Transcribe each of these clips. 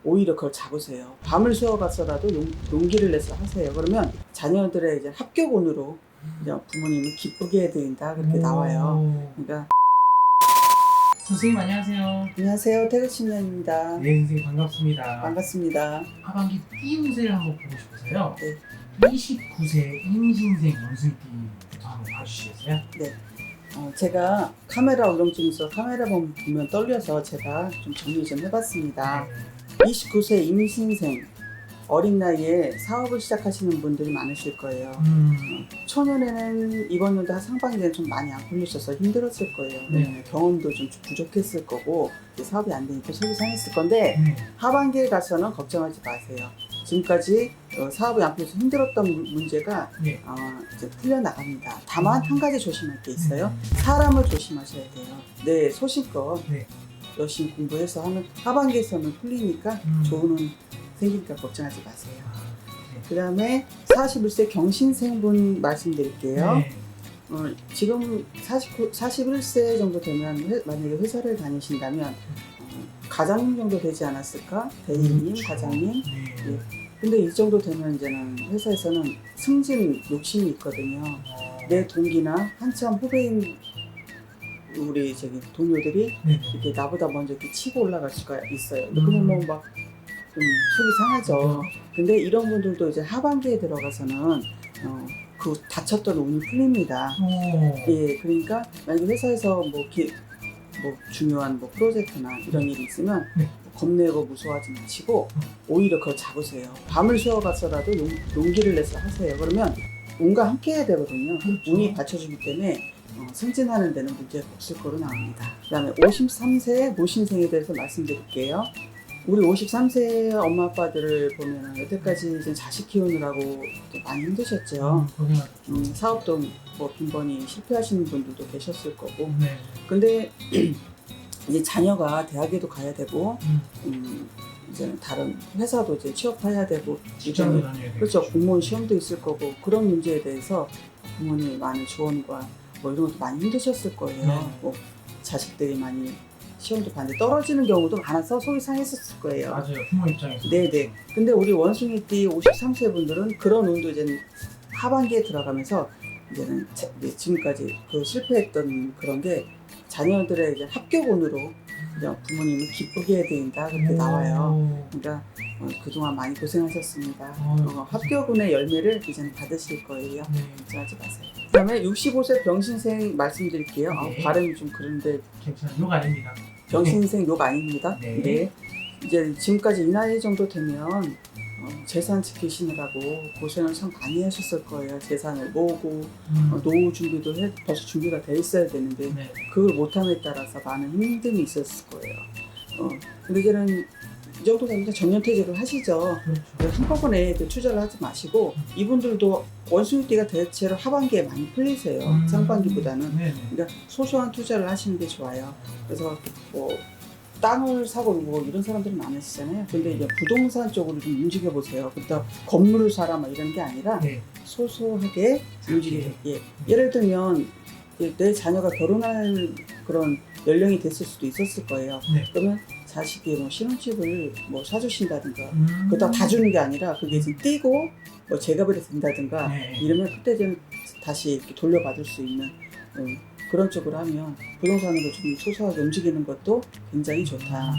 오히려 그걸 잡으세요. 밤을 새워가서라도 용기를 내서 하세요. 그러면 자녀들의 이제 합격운으로 이제 부모님이 기쁘게 해드린다 그렇게 나와요. 그러니까 선생님 안녕하세요. 안녕하세요, 태극신년입니다. 네, 선생님 반갑습니다. 반갑습니다. 하반기 띠운세를 한번 보고 싶어서요. 네. 29세 임신생 원숭이띠부터 한번 봐주시겠어요? 네. 제가 카메라 울렁증에서 카메라 보면 떨려서 제가 좀 정리 좀 해봤습니다. 29세 임신생, 어린 나이에 사업을 시작하시는 분들이 많으실 거예요. 초년에는 이번 연도 상반기에는 좀 많이 안 풀리셔서 힘들었을 거예요. 네. 경험도 좀 부족했을 거고 사업이 안 되니까 속이 상했을 건데 하반기에 가서는 걱정하지 마세요. 지금까지 사업이 안 풀려서 힘들었던 문제가 이제 풀려나갑니다. 다만 한 가지 조심할 게 있어요. 사람을 조심하셔야 돼요. 네, 소신껏 열심히 공부해서 하면 하반기에서는 풀리니까 좋은 운 생기니까 걱정하지 마세요. 그 다음에 41세 경신생분 말씀드릴게요. 지금 41세 정도 되면 만약에 회사를 다니신다면 과장님 정도 되지 않았을까? 대리님, 과장님. 예. 근데 이 정도 되면 이제는 회사에서는 승진 욕심이 있거든요. 내 동기나 한참 후배인 우리 동료들이 이렇게 나보다 먼저 이렇게 치고 올라갈 수가 있어요. 그러면 뭐 막 좀 속이 상하죠. 근데 이런 분들도 이제 하반기에 들어가서는 그 다쳤던 운이 풀립니다. 예, 그러니까 만약에 회사에서 뭐 중요한 프로젝트나 이런 일이 있으면 겁내고 무서워하지 마시고 오히려 그걸 잡으세요. 밤을 새워가서라도 용기를 내서 하세요. 그러면 운과 함께 해야 되거든요. 운이 받쳐주기 때문에 승진하는 데는 문제가 없을 거로 나옵니다. 그 다음에 53세 모신생에 대해서 말씀드릴게요. 우리 53세 엄마 아빠들을 보면 여태까지 이제 자식 키우느라고 많이 힘드셨죠. 사업도 빈번히 실패하시는 분들도 계셨을 거고. 근데 이제 자녀가 대학에도 가야 되고 이제 다른 회사도 이제 취업해야 되고 그렇죠. 공무원 시험도 있을 거고 그런 문제에 대해서 부모님의 많은 조언과 이런 것도 많이 힘드셨을 거예요. 자식들이 많이 시험도 봤는데 떨어지는 경우도 많아서 속이 상했었을 거예요. 맞아요. 부모 입장에서. 네네. 근데 우리 원숭이띠 53세 분들은 그런 운도 이제 하반기에 들어가면서 이제는 지금까지 그 실패했던 그런 게 자녀들의 이제 합격운으로 부모님을 기쁘게 해드린다 그렇게 나와요. 그러니까 그동안 많이 고생하셨습니다. 합격운의 열매를 이제는 받으실 거예요. 걱정하지 마세요. 그 다음에 65세 병신생 말씀드릴게요. 발음이 좀 그런데 괜찮아요. 욕 아닙니다. 병신생 욕 아닙니다. 네. 이제 지금까지 이 나이 정도 되면 재산 지키시느라고 고생을 참 많이 하셨을 거예요. 재산을 모으고 노후 준비도 벌써 준비가 돼 있어야 되는데 그걸 못함에 따라서 많은 힘듦이 있었을 거예요. 근데 이제는 이 정도 되면 정년퇴직을 하시죠. 한꺼번에 투자를 하지 마시고 이분들도 원숭이띠가 대체로 하반기에 많이 풀리세요. 상반기보다는. 그러니까 소소한 투자를 하시는 게 좋아요. 그래서 땅을 사고 이런 사람들이 많으시잖아요. 근데 이제 부동산 쪽으로 좀 움직여 보세요. 그러니까 건물을 사라 이런 게 아니라 소소하게 움직여요. 예를 들면 내 자녀가 결혼할 그런 연령이 됐을 수도 있었을 거예요. 그러면 자식이 신혼집을 사주신다든가 그것도 다 주는 게 아니라 그게 지금 띄고 제값이 된다든가 이러면 그때 좀 다시 이렇게 돌려받을 수 있는 그런 쪽으로 하면 부동산으로 좀 소소하게 움직이는 것도 굉장히 좋다.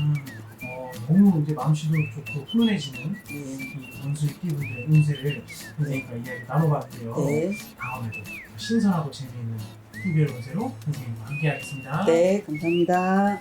너무 이제 마음씨도 좋고 훈훈해지는 이 원숭이띠분들의 운세를 선생님과 이야기 나눠봤고요. 다음에도 신선하고 재미있는 TVL 운세로 선생님과 함께 하겠습니다. 네, 감사합니다.